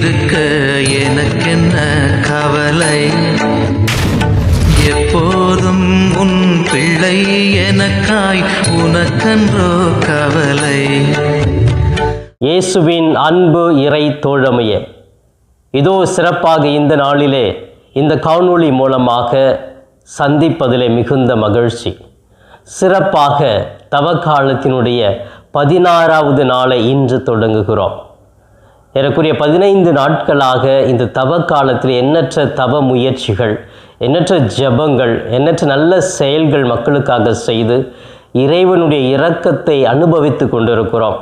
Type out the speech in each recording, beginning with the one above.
இருக்க எனக்கென்ன கவலை, எப்போதும் உன் பிள்ளை எனக்காய் உனக்கன்றோ கவலை. இயேசுவின் அன்பு இறை தோழமையே, இதோ சிறப்பாக இந்த நாளிலே இந்த காணொளி மூலமாக சந்திப்பதிலே மிகுந்த மகிழ்ச்சி. சிறப்பாக தவக்காலத்தினுடைய 16வது நாளை இன்று தொடங்குகிறோம். ஏறக்குறைய 15 நாட்களாக இந்த தவக்காலத்தில் எண்ணற்ற தவ முயற்சிகள், எண்ணற்ற ஜெபங்கள், எண்ணற்ற நல்ல செயல்கள் மக்களுக்காக செய்து இறைவனுடைய இரக்கத்தை அனுபவித்து கொண்டிருக்கிறோம்.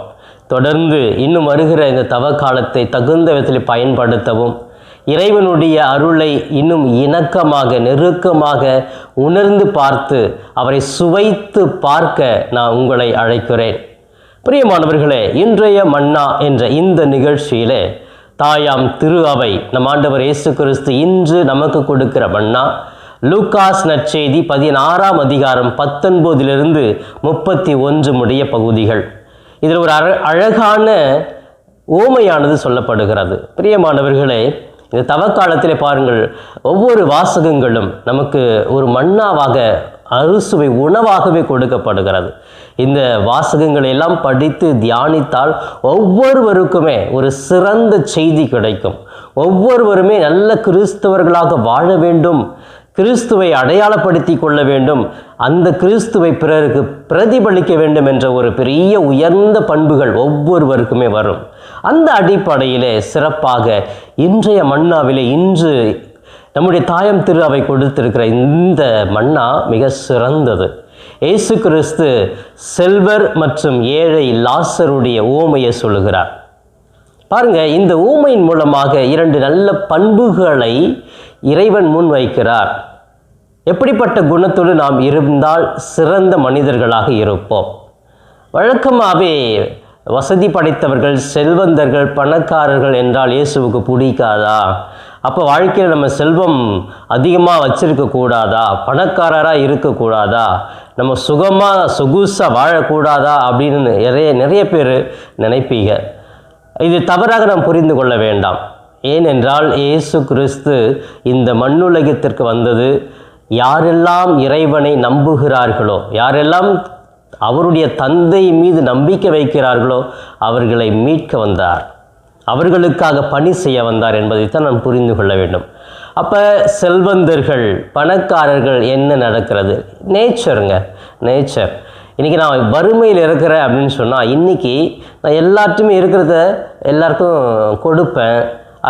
தொடர்ந்து இன்னும் வருகிற இந்த தவக்காலத்தை தகுந்த விதத்தில் பயன்படுத்தவும், இறைவனுடைய அருளை இன்னும் இணக்கமாக நெருக்கமாக உணர்ந்து பார்த்து அவரை சுவைத்து பார்க்க நான் உங்களை அழைக்கிறேன். பிரியமானவர்களே, இன்றைய மன்னா என்ற இந்த நிகழ்ச்சியிலே தாயாம் திரு அவை நம் ஆண்டவர் இயேசு கிறிஸ்து இன்று நமக்கு கொடுக்கிற மன்னா லூக்காஸ் நற்செய்தி 16ஆம் அதிகாரம் 19 - 31 முடிய பகுதிகள். இதில் ஒரு அழகான ஓமையானது சொல்லப்படுகிறது. பிரியமானவர்களே, இந்த தவக்காலத்திலே பாருங்கள், ஒவ்வொரு வாசகங்களும் நமக்கு ஒரு மன்னாவாக அறுசுவை உணவாகவே கொடுக்கப்படுகிறது. இந்த வாசகங்களை எல்லாம் படித்து தியானித்தால் ஒவ்வொருவருக்குமே ஒரு சிறந்த செய்தி கிடைக்கும். ஒவ்வொருவருமே நல்ல கிறிஸ்தவர்களாக வாழ வேண்டும், கிறிஸ்துவை அடையாளப்படுத்தி கொள்ள வேண்டும், அந்த கிறிஸ்துவை பிறருக்கு பிரதிபலிக்க வேண்டும் என்ற ஒரு பெரிய உயர்ந்த பண்புகள் ஒவ்வொருவருக்குமே வரும். அந்த அடிப்படையிலே சிறப்பாக இன்றைய மன்னாவிலே இன்று நம்முடைய தாயம் திரு அவை கொடுத்திருக்கிற இந்த மன்னா மிக சிறந்தது. இயேசு கிறிஸ்து செல்வர் மற்றும் ஏழை லாசருடைய ஊமையை சொல்லுகிறார். பாருங்க, இந்த ஊமையின் மூலமாக 2 நல்ல பண்புகளை இறைவன் முன்வைக்கிறார். எப்படிப்பட்ட குணத்தோடு நாம் இருந்தால் சிறந்த மனிதர்களாக இருப்போம். வழக்கமாகவே வசதி படைத்தவர்கள், செல்வந்தர்கள், பணக்காரர்கள் என்றால் இயேசுவுக்கு பிடிக்காதா? அப்போ வாழ்க்கையில் நம்ம செல்வம் அதிகமாக வச்சிருக்கக்கூடாதா? பணக்காரராக இருக்கக்கூடாதா? நம்ம சொகுசாக வாழக்கூடாதா அப்படின்னு நிறைய பேர் நினைப்பீங்க. இது தவறாக நாம் புரிந்து கொள்ள வேண்டாம். ஏனென்றால் இயேசு கிறிஸ்து இந்த மண்ணுலகத்திற்கு வந்தது யாரெல்லாம் இறைவனை நம்புகிறார்களோ, யாரெல்லாம் அவருடைய தந்தை மீது நம்பிக்கை வைக்கிறார்களோ அவர்களை மீட்க வந்தார், அவர்களுக்காக பணி செய்ய வந்தார் என்பதைத்தான் நாம் புரிந்து கொள்ள வேண்டும். அப்போ செல்வந்தர்கள், பணக்காரர்கள் என்ன நடக்கிறது? நேச்சர். இன்றைக்கி நான் வறுமையில் இருக்கிறேன் அப்படின்னு சொன்னால், இன்றைக்கி நான் எல்லாத்தையுமே இருக்கிறத எல்லாருக்கும் கொடுப்பேன்,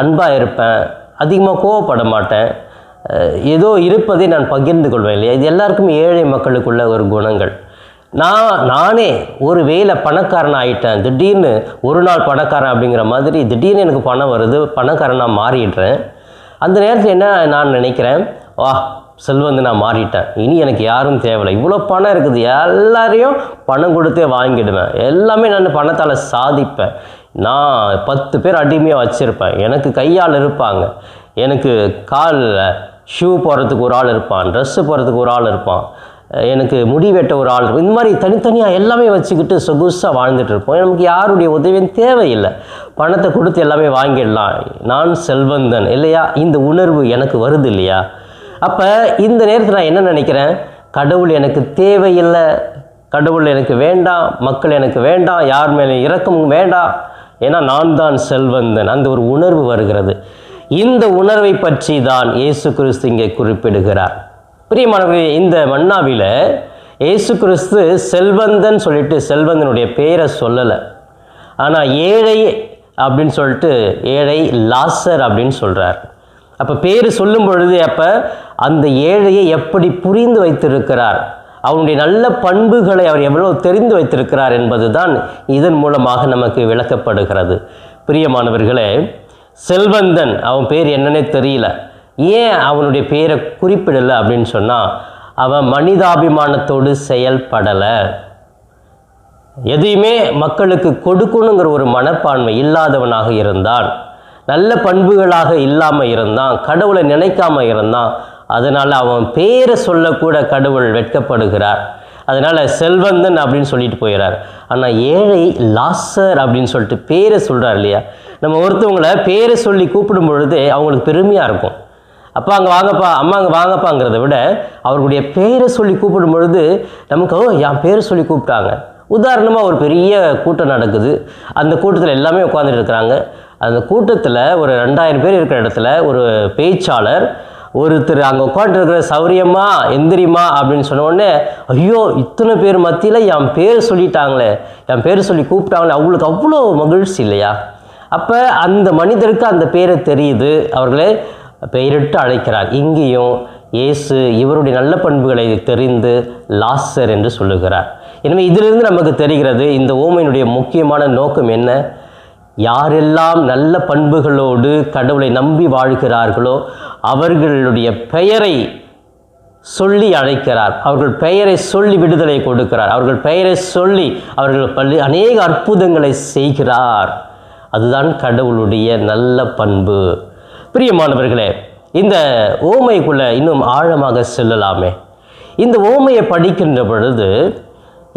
அன்பாக இருப்பேன், அதிகமாக கோவப்பட மாட்டேன், ஏதோ இருப்பதை நான் பகிர்ந்து கொள்வேன் இல்லையா? இது எல்லாருக்கும் ஏழை மக்களுக்குள்ள ஒரு குணங்கள். நானே ஒரு வேளை பணக்காரன் ஆகிட்டேன், திடீர்னு ஒரு நாள் பணக்காரன் அப்படிங்கிற மாதிரி திடீர்னு எனக்கு பணம் வருது, பணக்காரனாக மாறிடுறேன். அந்த நேரத்தில் என்ன நான் நினைக்கிறேன், செல்வந்து நான் மாறிட்டேன், இனி எனக்கு யாரும் தேவையில்லை, இவ்வளோ பணம் இருக்குது, எல்லாரையும் பணம் கொடுத்தே வாங்கிடுவேன், எல்லாமே நான் பணத்தால் சாதிப்பேன், நான் 10 பேர் அடிமையாக வச்சுருப்பேன், எனக்கு கையால் இருப்பாங்க, எனக்கு காலில் ஷூ போடுறதுக்கு ஒரு ஆள் இருப்பான், ட்ரெஸ்ஸு போடுறதுக்கு ஒரு ஆள் இருப்பான், எனக்கு முடி வெட்ட ஒரு ஆள் இருக்கும். இந்த மாதிரி தனித்தனியாக எல்லாமே வச்சுக்கிட்டு சொகுசாக வாழ்ந்துட்டு இருப்போம். நமக்கு யாருடைய உதவியும் தேவையில்லை, பணத்தை கொடுத்து எல்லாமே வாங்கிடலாம், நான் செல்வந்தன் இல்லையா? இந்த உணர்வு எனக்கு வருது இல்லையா? அப்போ இந்த நேரத்தில் நான் என்ன நினைக்கிறேன், கடவுள் எனக்கு தேவையில்லை, கடவுள் எனக்கு வேண்டாம், மக்கள் எனக்கு வேண்டாம், யார் மேலே இரக்கமும் வேண்டாம், ஏன்னா நான் தான் செல்வந்தன். அந்த ஒரு உணர்வு வருகிறது. இந்த உணர்வை பற்றி தான் இயேசு கிறிஸ்து இங்கே குறிப்பிடுகிறார். பிரியமானவர்களே, இந்த மன்னாவில் இயேசு கிறிஸ்து செல்வந்தன் சொல்லிட்டு செல்வந்தனுடைய பெயரை சொல்லலை, ஆனால் ஏழை அப்படின்னு சொல்லிட்டு ஏழை லாசர் அப்படின்னு சொல்கிறார். அப்போ பேர் சொல்லும் பொழுது அப்போ அந்த ஏழையை எப்படி புரிந்து வைத்திருக்கிறார், அவனுடைய நல்ல பண்புகளை அவர் எவ்வளோ தெரிந்து வைத்திருக்கிறார் என்பது தான் இதன் மூலமாக நமக்கு விளக்கப்படுகிறது. பிரியமானவர்களே, செல்வந்தன் அவன் பேர் என்னன்னே தெரியல, ஏன் அவனுடைய பேரை குறிப்பிடலை அப்படின்னு சொன்னால், அவன் மனிதாபிமானத்தோடு செயல்படலை, எதையுமே மக்களுக்கு கொடுக்கணுங்கிற ஒரு மனப்பான்மை இல்லாதவனாக இருந்தான், நல்ல பண்புகளாக இல்லாமல் இருந்தான், கடவுளை நினைக்காம இருந்தான். அதனால் அவன் பேரை சொல்லக்கூட கடவுள் வெட்கப்படுகிறார். அதனால் செல்வந்தன் அப்படின்னு சொல்லிட்டு போயிடார். ஆனால் ஏழை லாசர் அப்படின்னு சொல்லிட்டு பேரை சொல்கிறார் இல்லையா? நம்ம ஒருத்தவங்களை பேரை சொல்லி கூப்பிடும் பொழுது அவங்களுக்கு பெருமையாக இருக்கும். அப்பா அங்கே வாங்கப்பா, அம்மா அங்கே வாங்கப்பாங்கிறத விட அவர்களுடைய பேரை சொல்லி கூப்பிடும் பொழுது நமக்கு என் பேரை சொல்லி கூப்பிட்டாங்க. உதாரணமாக ஒரு பெரிய கூட்டம் நடக்குது, அந்த கூட்டத்தில் எல்லாமே உட்காந்துட்டு இருக்கிறாங்க. அந்த கூட்டத்தில் ஒரு 2000 பேர் இருக்கிற இடத்துல ஒரு பேச்சாளர் ஒருத்தர் அங்கே உட்காந்துருக்கிற சௌரியம்மா எந்திரிமா அப்படின்னு சொன்ன உடனே, ஐயோ இத்தனை பேர் மத்தியில் என் பேர் சொல்லிட்டாங்களே, என் பேர் சொல்லி கூப்பிட்டாங்களே, அவங்களுக்கு அவ்வளோ மகிழ்ச்சி இல்லையா? அப்போ அந்த மனிதருக்கு அந்த பேரை தெரியுது, அவர்களே பெயரிட்டு அழைக்கிறார். இங்கேயும் இயேசு இவருடைய நல்ல பண்புகளை தெரிந்து லாசர் என்று சொல்லுகிறார். எனவே இதிலிருந்து நமக்கு தெரிகிறது இந்த ஓமையினுடைய முக்கியமான நோக்கம் என்ன? யாரெல்லாம் நல்ல பண்புகளோடு கடவுளை நம்பி வாழ்கிறார்களோ அவர்களுடைய பெயரை சொல்லி அழைக்கிறார், அவர்கள் பெயரை சொல்லி விடுதலை கொடுக்கிறார், அவர்கள் பெயரை சொல்லி அவர்கள் அநேக அற்புதங்களை செய்கிறார். அதுதான் கடவுளுடைய நல்ல பண்பு. பிரியமானவர்களே, இந்த ஓமைக்குள்ளே இன்னும் ஆழமாக செல்லலாமே. இந்த ஓமையை படிக்கின்ற பொழுது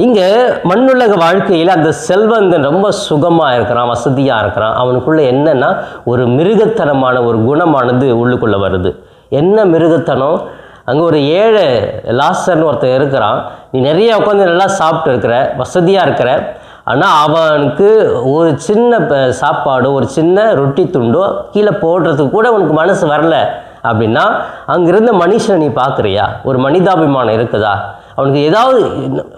இங்கே மண்ணுலக வாழ்க்கையில் அந்த செல்வந்தன் ரொம்ப சுகமாக இருக்கிறான், வசதியாக இருக்கிறான். அவனுக்குள்ளே என்னென்னா ஒரு மிருகத்தனமான ஒரு குணமானது உள்ளுக்குள்ளே வருது. என்ன மிருகத்தனம்? அங்கே ஒரு ஏழை லாசர்னு ஒருத்தர் இருக்கிறான். நீ நிறைய உட்காந்து நல்லா சாப்பிட்டு இருக்கிற, வசதியாக இருக்கிற, ஆனால் அவனுக்கு ஒரு சின்ன சாப்பாடோ ஒரு சின்ன ரொட்டி துண்டோ கீழே போடுறதுக்கு கூட உனக்கு மனசு வரல அப்படின்னா அங்கிருந்த மனுஷனை நீ பார்க்குறியா? ஒரு மனிதாபிமானம் இருக்குதா? அவனுக்கு ஏதாவது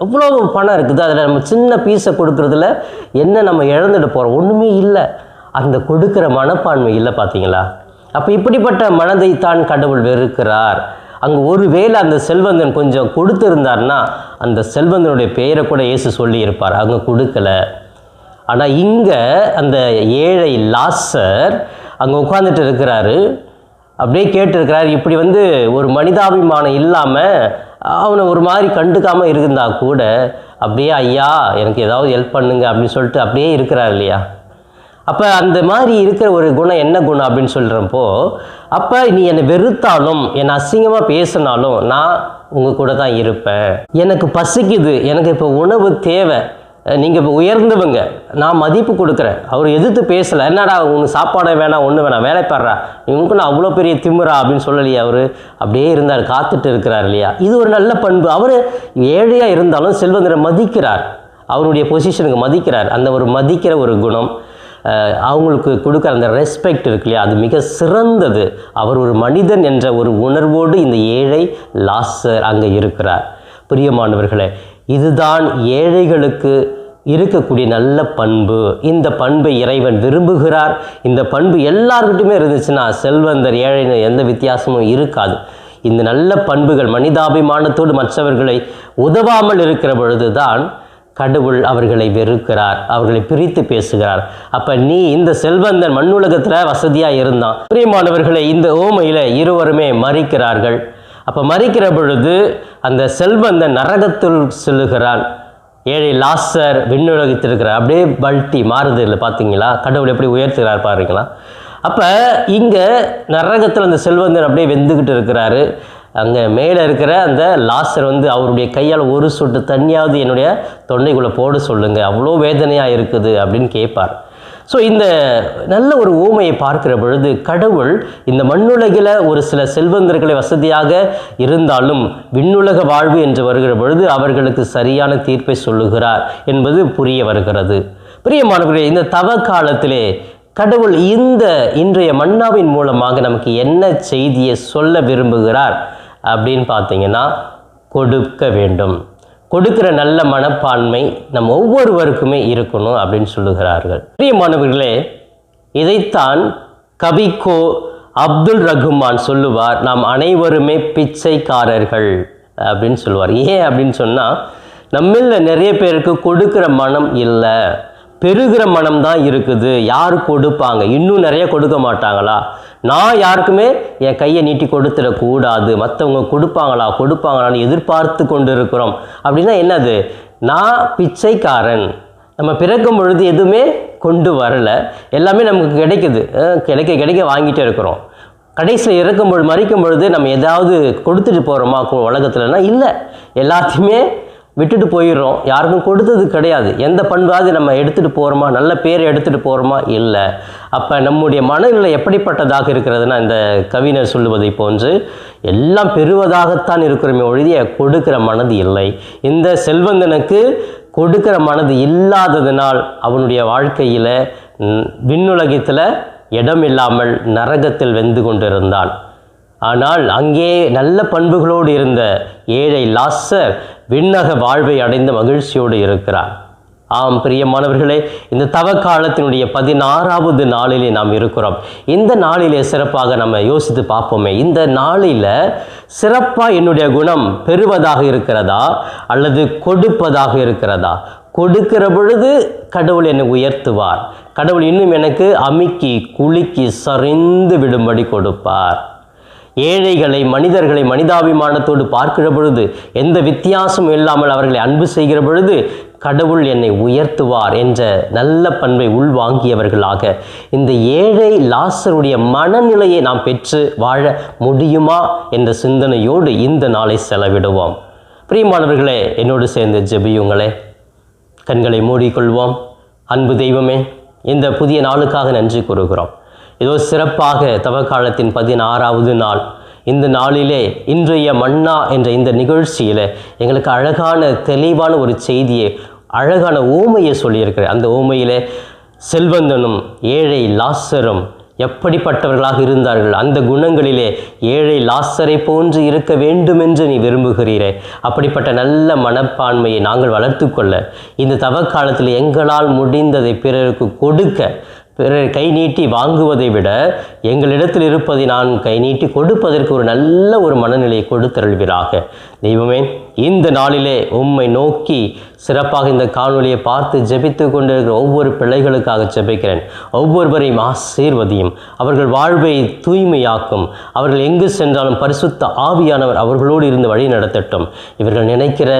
எவ்வளோ பணம் இருக்குது, அதில் நம்ம சின்ன பீஸை கொடுக்குறதுல என்ன நம்ம இழந்துட்டு போகிறோம்? ஒன்றுமே இல்லை. அந்த கொடுக்குற மனப்பான்மை இல்லை, பார்த்தீங்களா? அப்போ இப்படிப்பட்ட மனதைத்தான் கடவுள் வெறுக்கிறார். அங்கே ஒருவேளை அந்த செல்வந்தன் கொஞ்சம் கொடுத்துருந்தார்னா அந்த செல்வந்தனுடைய பெயரை கூட இயேசு சொல்லியிருப்பார். அங்கே கொடுக்கல. ஆனால் இங்கே அந்த ஏழை லாசர் அங்கே உட்காந்துட்டு இருக்கிறாரு, அப்படியே கேட்டிருக்கிறார். இப்படி ஒரு மனிதாபிமானம் இல்லாமல் அவனை ஒரு மாதிரி கண்டுக்காமல் இருந்தால் கூட அப்படியே ஐயா எனக்கு ஏதாவது ஹெல்ப் பண்ணுங்க அப்படின்னு சொல்லிட்டு அப்படியே இருக்கிறார் இல்லையா? அப்போ அந்த மாதிரி இருக்கிற ஒரு குணம் என்ன குணம் அப்படின்னு சொல்கிறப்போ, அப்போ நீ என்னை வெறுத்தாலும் என்னை அசிங்கமாக பேசினாலும் நான் உங்கள் கூட தான் இருப்பேன். எனக்கு பசிக்குது, எனக்கு இப்போ உணவு தேவை, நீங்கள் இப்போ உயர்ந்தவங்க, நான் மதிப்பு கொடுக்குறேன். அவர் எதிர்த்து பேசலை. என்னடா உனக்கு சாப்பாடே வேணாம், ஒன்று வேணாம், வேலைப்பாடுறா, இவனுக்கு நான் அவ்வளோ பெரிய திமிரா அப்படின்னு சொல்லலையே. அவர் அப்படியே இருந்தார், காத்துட்டு இருக்கிறார் இல்லையா? இது ஒரு நல்ல பண்பு. அவர் ஏழையாக இருந்தாலும் செல்வந்தரை மதிக்கிறார், அவருடைய பொசிஷனுக்கு மதிக்கிறார். அந்த ஒரு மதிக்கிற ஒரு குணம், அவங்களுக்கு கொடுக்குற அந்த ரெஸ்பெக்ட் இருக்கு இல்லையா, அது மிக சிறந்தது. அவர் ஒரு மனிதன் என்ற ஒரு உணர்வோடு இந்த ஏழை லாசர் அங்கே இருக்கிறார். பிரியமானவர்களே, இதுதான் ஏழைகளுக்கு இருக்கக்கூடிய நல்ல பண்பு. இந்த பண்பை இறைவன் விரும்புகிறார். இந்த பண்பு எல்லார்கிட்டையுமே இருந்துச்சுன்னா செல்வந்தர் ஏழைன்னு எந்த வித்தியாசமும் இருக்காது. இந்த நல்ல பண்புகள் மனிதாபிமானத்தோடு மற்றவர்களை உதவாமல் இருக்கிற பொழுது தான் கடவுள் அவர்களை வெறுக்கிறார், அவர்களை பிரித்து பேசுகிறார். அப்போ நீ இந்த செல்வந்தன் மண்ணுலகத்தில் வசதியாக இருந்தான். பிரியமானவர்களை, இந்த ஓமையில் இருவருமே மரிக்கிறார்கள். அப்போ மரிக்கிற பொழுது அந்த செல்வந்தன் நரகத்தில் செல்லுகிறான், ஏழை லாசர் விண்ணுலகத்தில் இருக்கிறார். அப்படியே பல்ட்டி மாறுது இல்லை, பார்த்தீங்களா? கடவுள் எப்படி உயர்த்துகிறார் பாருங்களா? அப்போ இங்கே நரகத்தில் அந்த செல்வந்தன் அப்படியே வெந்துக்கிட்டு இருக்கிறாரு. அங்கே மேலே இருக்கிற அந்த லாசர் அவருடைய கையால் ஒரு சொட்டு தண்ணியாவது என்னுடைய தொண்டைக்குள்ளே போட சொல்லுங்கள், அவ்வளோ வேதனையாக இருக்குது அப்படின்னு கேட்பார். ஸோ இந்த நல்ல ஒரு ஊமையை பார்க்கிற பொழுது கடவுள் இந்த மண்ணுலகில் ஒரு சில செல்வந்தர்களை வசதியாக இருந்தாலும் விண்ணுலக வாழ்வு என்று வருகிற பொழுது அவர்களுக்கு சரியான தீர்ப்பை சொல்லுகிறார் என்பது புரிய வருகிறது. பிரியமானவர்களே, இந்த தவ காலத்திலே கடவுள் இன்றைய மன்னாவின் மூலமாக நமக்கு என்ன செய்தியை சொல்ல விரும்புகிறார் அப்படின்னு பார்த்தீங்கன்னா, கொடுக்க வேண்டும். கொடுக்கிற நல்ல மனப்பான்மை நம் ஒவ்வொருவருக்குமே இருக்கணும் அப்படின்னு சொல்லுகிறார்கள். பிரியமானவர்களே, இதைத்தான் கவிக்கோ அப்துல் ரகுமான் சொல்லுவார், நாம் அனைவருமே பிச்சைக்காரர்கள் அப்படின்னு சொல்லுவார். ஏன் அப்படின்னு சொன்னால், நம்மள நிறைய பேருக்கு கொடுக்கிற மனம் இல்லை, பெருகிற மனம் தான் இருக்குது. யார் கொடுப்பாங்க? இன்னும் நிறைய கொடுக்க மாட்டாங்களா? நான் யாருக்குமே என் கையை நீட்டி கொடுத்துடக்கூடாது, மற்றவங்க கொடுப்பாங்களான்னு எதிர்பார்த்து கொண்டு இருக்கிறோம். அப்படின்னா என்னது? நான் பிச்சைக்காரன். நம்ம பிறக்கும் பொழுது எதுவுமே கொண்டு வரலை, எல்லாமே நமக்கு கிடைக்குது, கிடைக்க வாங்கிட்டே இருக்கிறோம். கடைசியில் மறிக்கும் பொழுது நம்ம ஏதாவது கொடுத்துட்டு போகிறோமா உலகத்துலனா? இல்லை, எல்லாத்தையுமே விட்டுட்டு போயிடுறோம். யாருக்கும் கொடுத்தது கிடையாது. எந்த பண்பாவது நம்ம எடுத்துகிட்டு போகிறோமா, நல்ல பேரை எடுத்துகிட்டு போகிறோமா? இல்லை. அப்போ நம்முடைய மனநிலை எப்படிப்பட்டதாக இருக்கிறதுனா, இந்த கவிஞர் சொல்லுவதை போன்று எல்லாம் பெறுவதாகத்தான் இருக்கிறோமே ஒழிய கொடுக்கிற மனது இல்லை. இந்த செல்வந்தனுக்கு கொடுக்கிற மனது இல்லாததினால் அவனுடைய வாழ்க்கையில் விண்ணுலகத்தில் இடம் இல்லாமல் நரகத்தில் வெந்து கொண்டிருந்தான். ஆனால் அங்கே நல்ல பண்புகளோடு இருந்த ஏழை லாசர் விண்ணக வாழ்வை அடைந்த மகிழ்ச்சியோடு இருக்கிறார். ஆம் பிரியமானவர்களே, இந்த தவக்காலத்தினுடைய 16வது நாளிலே நாம் இருக்கிறோம். இந்த நாளிலே சிறப்பாக நம்ம யோசித்து பார்ப்போமே, இந்த நாளில் சிறப்பாக என்னுடைய குணம் பெறுவதாக இருக்கிறதா அல்லது கொடுப்பதாக இருக்கிறதா? கொடுக்கிற பொழுது கடவுள் என்னை உயர்த்துவார். கடவுள் இன்னும் எனக்கு அமுக்கி குலுக்கி சரிந்து விடும்படி கொடுப்பார். ஏழைகளை, மனிதர்களை மனிதாபிமானத்தோடு பார்க்கிற பொழுது, எந்த வித்தியாசமும் இல்லாமல் அவர்களை அன்பு செய்கிற பொழுது கடவுள் என்னை உயர்த்துவார் என்ற நல்ல பண்பை உள்வாங்கியவர்களாக இந்த ஏழை லாசருடைய மனநிலையை நாம் பெற்று வாழ முடியுமா என்ற சிந்தனையோடு இந்த நாளை செலவிடுவோம். பிரியமானவர்களே, என்னோடு சேர்ந்து ஜெபியுங்களே. கண்களை மூடிக்கொள்வோம். அன்பு தெய்வமே, இந்த புதிய நாளுக்காக நன்றி கூறுகிறோம். ஏதோ சிறப்பாக தவக்காலத்தின் 16வது நாள், இந்த நாளிலே இன்றைய மன்னா என்ற இந்த நிகழ்ச்சியில் எங்களுக்கு அழகான தெளிவான ஒரு செய்தியை, அழகான ஓமையை சொல்லியிருக்கிறேன். அந்த ஓமையிலே செல்வந்தனும் ஏழை லாசரும் எப்படிப்பட்டவர்களாக இருந்தார்கள், அந்த குணங்களிலே ஏழை லாசரை போன்று இருக்க வேண்டும் என்று நீ விரும்புகிறீரே, அப்படிப்பட்ட நல்ல மனப்பான்மையை நாங்கள் வளர்த்து கொள்ள இந்த தவக்காலத்தில் எங்களால் முடிந்ததை பிறருக்கு கொடுக்க, பிறர் கை நீட்டி வாங்குவதை விட எங்களிடத்தில் இருப்பதை நான் கை நீட்டி கொடுப்பதற்கு ஒரு நல்ல ஒரு மனநிலையை கொடுத்தருள்வீராக. தெய்வமே, இந்த நாளிலே உம்மை நோக்கி சிறப்பாக இந்த காணொலியை பார்த்து ஜெபித்து கொண்டிருக்கிற ஒவ்வொரு பிள்ளைகளுக்காக ஜெபிக்கிறேன். ஒவ்வொருவரையும் ஆசீர்வதியும், அவர்கள் வாழ்வை தூய்மையாக்கும், அவர்கள் எங்கு சென்றாலும் பரிசுத்த ஆவியானவர் அவர்களோடு இருந்து வழி நடத்தட்டும். இவர்கள் நினைக்கிற,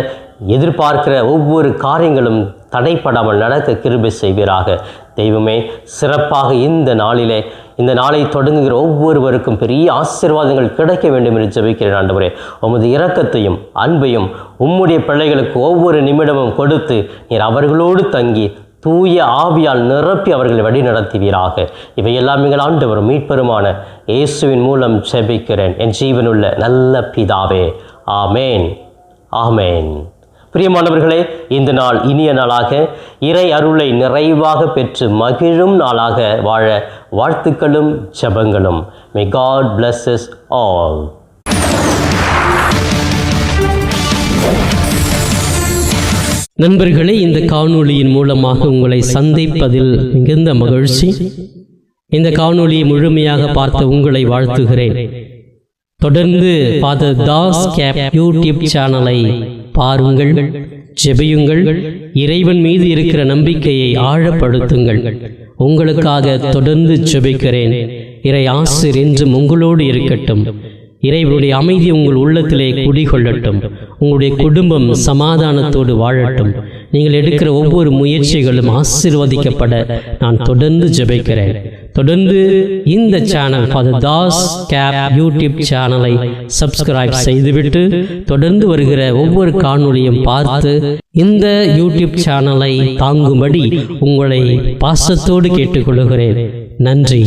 எதிர்பார்க்கிற ஒவ்வொரு காரியங்களும் தடைப்படாமல் நடக்க கிருபை செய்வீராக. தெய்வமே, சிறப்பாக இந்த நாளிலே, இந்த நாளை தொடங்குகிற ஒவ்வொருவருக்கும் பெரிய ஆசீர்வாதங்கள் கிடைக்க வேண்டும் என்று ஜெபிக்கிறேன். ஆண்டவரே, உமது இரக்கத்தையும் அன்பையும் உம்முடைய பிள்ளைகளுக்கு ஒவ்வொரு நிமிடமும் கொடுத்து நீர் அவர்களோடு தங்கி தூய ஆவியால் நிரப்பி அவர்களை வழி நடத்துவீராக. இவையெல்லாம் எங்கள் ஆண்டவரும் மீட்பெருமான இயேசுவின் மூலம் ஜெபிக்கிறேன் என் ஜீவனுள்ள நல்ல பிதாவே. ஆமேன், ஆமேன். பிரியமானவர்களே, இந்த நாள் இனிய நாளாக, இறை அருளை நிறைவாக பெற்று மகிழும் நாளாக வாழ வாழ்த்துக்களும் ஜெபங்களும். May God bless us all. நண்பர்களே, இந்த காணொளியின் மூலமாக உங்களை சந்திப்பதில் மிகுந்த மகிழ்ச்சி. இந்த காணொளியை முழுமையாக பார்த்த உங்களை வாழ்த்துகிறேன். தொடர்ந்து ஃபாதர் தாஸ் கேப் யூடியூப் சேனலை பாருங்கள், ஜெபியுங்கள், இறைவன் மீது இருக்கிற நம்பிக்கையை ஆழப்படுத்துங்கள். உங்களுக்காக தொடர்ந்து ஜெபிக்கிறேன். இறை ஆசீர் என்றும் உங்களோடு இருக்கட்டும். இறைவனுடைய அமைதி உங்கள் உள்ளத்திலே குடிகொள்ளட்டும். உங்களுடைய குடும்பம் சமாதானத்தோடு வாழட்டும். நீங்கள் எடுக்கிற ஒவ்வொரு முயற்சிகளும் ஆசீர்வதிக்கப்பட நான் தொடர்ந்து ஜெபிக்கிறேன். தொடர்ந்து இந்த சேனல் ஃபாதர் தாஸ் கேப் யூடியூப் சேனலை சப்ஸ்கிரைப் செய்துவிட்டு தொடர்ந்து வருகிற ஒவ்வொரு காணொளியும் பார்த்து இந்த யூடியூப் சேனலை தாங்கும்படி உங்களை பாசத்தோடு கேட்டுக்கொள்கிறேன். நன்றி.